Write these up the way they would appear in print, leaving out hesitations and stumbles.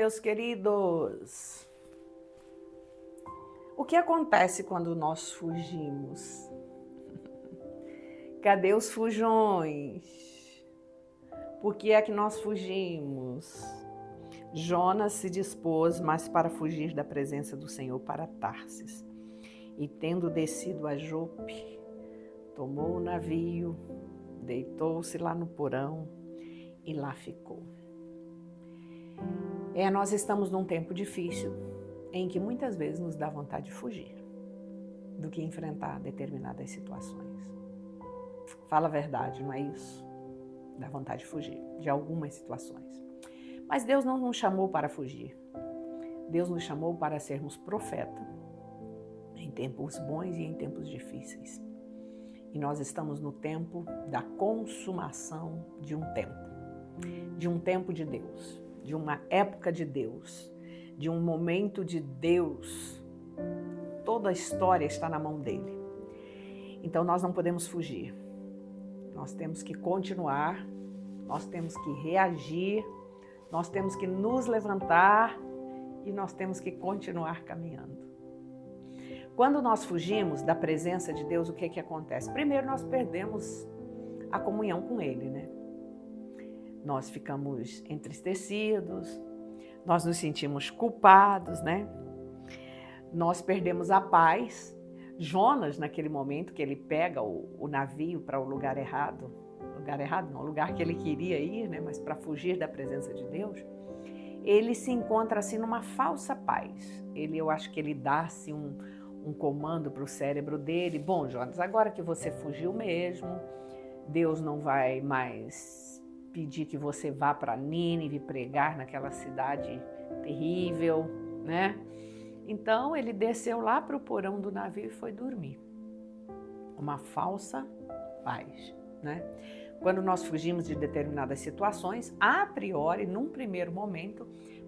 meus queridos! O que acontece quando nós fugimos? Cadê os fujões? Por que é que nós fugimos? Jonas se dispôs, mas para fugir da presença do Senhor para Tarsis. E tendo descido a Jope, tomou o navio, deitou-se lá no porão e lá ficou. Nós estamos num tempo difícil, em que muitas vezes nos dá vontade de fugir do que enfrentar determinadas situações. Fala a verdade, não é isso? Dá vontade de fugir de algumas situações. Mas Deus não nos chamou para fugir. Deus nos chamou para sermos profeta em tempos bons e em tempos difíceis. E nós estamos no tempo da consumação de um tempo de Deus, de uma época de Deus, de um momento de Deus. Toda a história está na mão dele. Então nós não podemos fugir. Nós temos que continuar, nós temos que reagir, nós temos que nos levantar e nós temos que continuar caminhando. Quando nós fugimos da presença de Deus, o que é que acontece? Primeiro, nós perdemos a comunhão com Ele, né? Nós ficamos entristecidos, nós nos sentimos culpados, né? Nós perdemos a paz. Jonas, naquele momento que ele pega o navio para o lugar errado não, o lugar que ele queria ir, né? Mas para fugir da presença de Deus, ele se encontra assim numa falsa paz. Eu acho que ele dá assim um comando para o cérebro dele. Bom, Jonas, agora que você fugiu mesmo, Deus não vai mais pedir que você vá para Nínive pregar naquela cidade terrível, né? Então ele desceu lá para o porão do navio e foi dormir. Uma falsa paz, né? Quando nós fugimos de determinadas situações, a priori, num primeiro momento,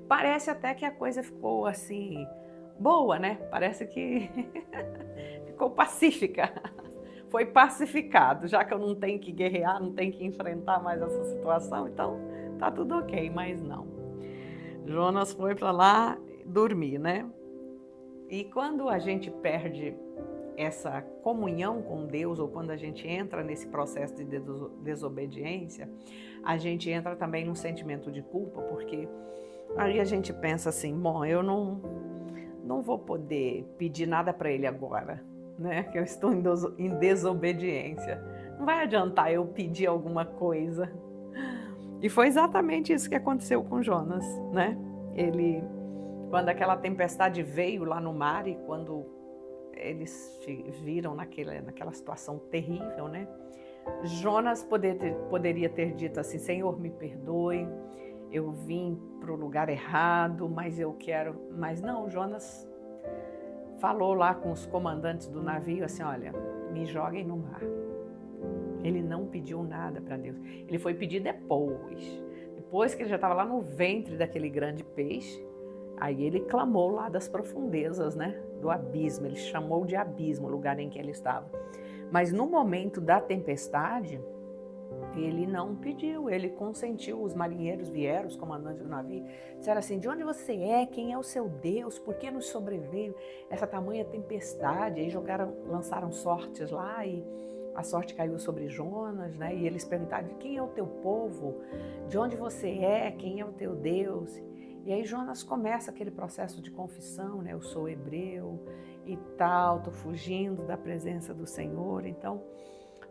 parece até que a coisa ficou assim boa, né? Parece que ficou pacífica. Foi pacificado, já que eu não tenho que guerrear, não tenho que enfrentar mais essa situação, então tá tudo ok, mas não. Jonas foi para lá dormir, né? E quando a gente perde essa comunhão com Deus, ou quando a gente entra nesse processo de desobediência, a gente entra também num sentimento de culpa, porque aí a gente pensa assim, bom, eu não vou poder pedir nada para ele agora, né? Que eu estou em desobediência. Não vai adiantar eu pedir alguma coisa. E foi exatamente isso que aconteceu com Jonas, né? Quando aquela tempestade veio lá no mar e quando eles viram naquela situação terrível, né? Jonas poderia ter dito assim, Senhor, me perdoe, eu vim para o lugar errado, mas eu quero... Mas não, Jonas falou lá com os comandantes do navio assim, olha, me joguem no mar. Ele não pediu nada para Deus. Ele foi pedir depois que ele já estava lá no ventre daquele grande peixe. Aí ele clamou lá das profundezas, né? Do abismo. Ele chamou de abismo o lugar em que ele estava. Mas no momento da tempestade, ele não pediu, ele consentiu. Os marinheiros vieram, os comandantes do navio, disseram assim, de onde você é? Quem é o seu Deus? Por que nos sobreveio essa tamanha tempestade? Aí lançaram sortes lá e a sorte caiu sobre Jonas, né? E eles perguntaram, quem é o teu povo? De onde você é? Quem é o teu Deus? E aí Jonas começa aquele processo de confissão, né? Eu sou hebreu e tal, estou fugindo da presença do Senhor. Então,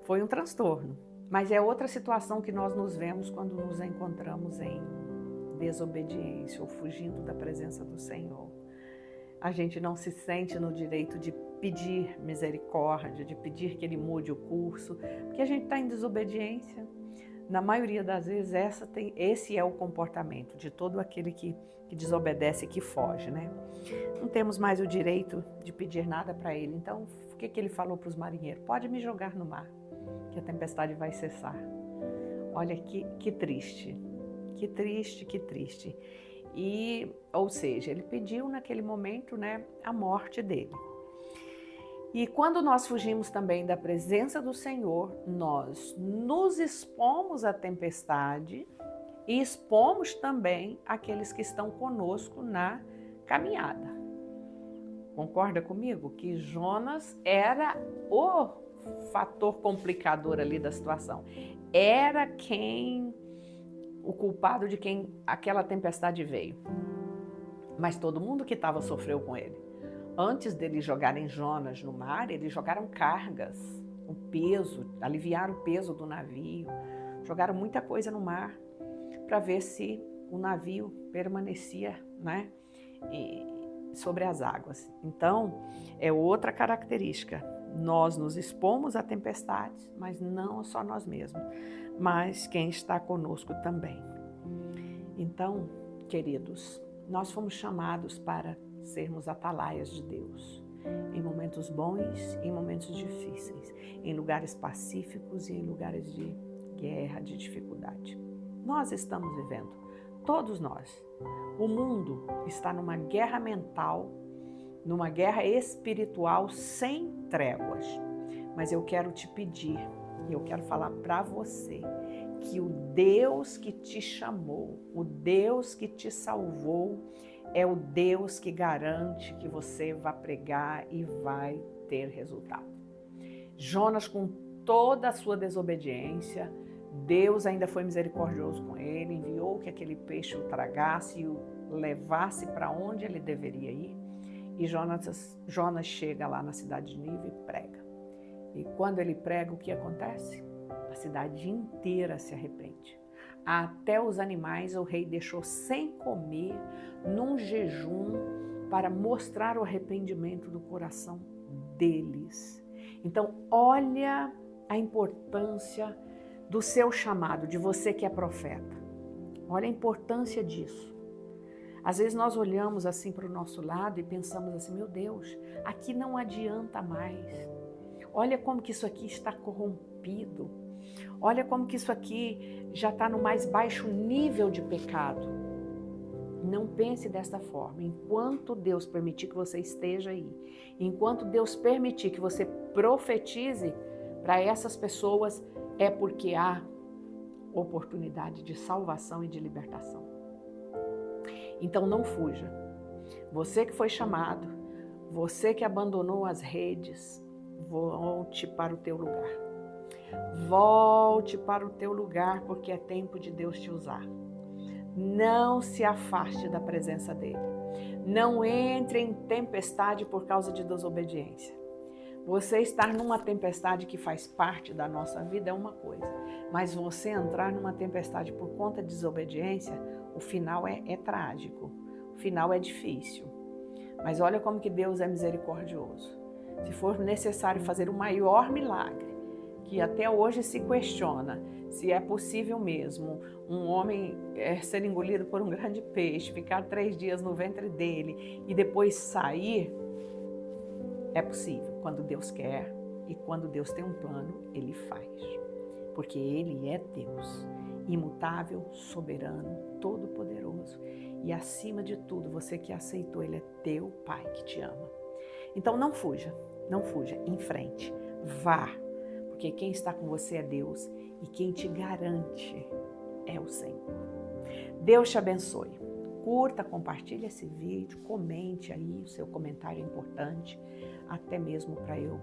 foi um transtorno. Mas é outra situação que nós nos vemos quando nos encontramos em desobediência ou fugindo da presença do Senhor. A gente não se sente no direito de pedir misericórdia, de pedir que Ele mude o curso, porque a gente está em desobediência. Na maioria das vezes, esse é o comportamento de todo aquele que desobedece e que foge, né? Não temos mais o direito de pedir nada para Ele. Então, o que ele falou para os marinheiros? Pode me jogar no mar, que a tempestade vai cessar. Olha que triste, que triste, que triste. Ou seja, ele pediu naquele momento, né, a morte dele. E quando nós fugimos também da presença do Senhor, nós nos expomos à tempestade e expomos também aqueles que estão conosco na caminhada. Concorda comigo que Jonas era o fator complicador ali da situação? Era o culpado de quem aquela tempestade veio. Mas todo mundo que estava sofreu com ele. Antes deles jogarem Jonas no mar, eles jogaram cargas, o peso, aliviaram o peso do navio, jogaram muita coisa no mar para ver se o navio permanecia, né, sobre as águas. Então, é outra característica. Nós nos expomos a tempestades, mas não só nós mesmos, mas quem está conosco também. Então, queridos, nós fomos chamados para sermos atalaias de Deus, em momentos bons e em momentos difíceis, em lugares pacíficos e em lugares de guerra, de dificuldade. Nós estamos vivendo, todos nós. O mundo está numa guerra mental, numa guerra espiritual sem tréguas. Mas eu quero te pedir, e eu quero falar para você, que o Deus que te chamou, o Deus que te salvou, é o Deus que garante que você vai pregar e vai ter resultado. Jonas, com toda a sua desobediência, Deus ainda foi misericordioso com ele, enviou que aquele peixe o tragasse e o levasse para onde ele deveria ir. E Jonas chega lá na cidade de Nínive e prega. E quando ele prega, o que acontece? A cidade inteira se arrepende. Até os animais o rei deixou sem comer, num jejum, para mostrar o arrependimento do coração deles. Então, olha a importância do seu chamado, de você que é profeta. Olha a importância disso. Às vezes nós olhamos assim para o nosso lado e pensamos assim, meu Deus, aqui não adianta mais. Olha como que isso aqui está corrompido. Olha como que isso aqui já está no mais baixo nível de pecado. Não pense desta forma. Enquanto Deus permitir que você esteja aí, enquanto Deus permitir que você profetize para essas pessoas, é porque há oportunidade de salvação e de libertação. Então não fuja. Você que foi chamado, você que abandonou as redes, volte para o teu lugar. Volte para o teu lugar, porque é tempo de Deus te usar. Não se afaste da presença dele. Não entre em tempestade por causa de desobediência. Você estar numa tempestade que faz parte da nossa vida é uma coisa, mas você entrar numa tempestade por conta de desobediência, o final é trágico, o final é difícil. Mas olha como que Deus é misericordioso. Se for necessário fazer o maior milagre, que até hoje se questiona se é possível mesmo um homem ser engolido por um grande peixe, ficar 3 dias no ventre dele e depois sair, é possível. Quando Deus quer e quando Deus tem um plano, Ele faz. Porque Ele é Deus, imutável, soberano, todo-poderoso. E acima de tudo, você que aceitou, Ele é teu Pai que te ama. Então não fuja, em frente, vá. Porque quem está com você é Deus e quem te garante é o Senhor. Deus te abençoe. Curta, compartilhe esse vídeo, comente aí, o seu comentário é importante, até mesmo para eu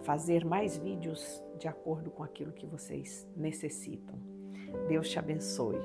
fazer mais vídeos de acordo com aquilo que vocês necessitam. Deus te abençoe.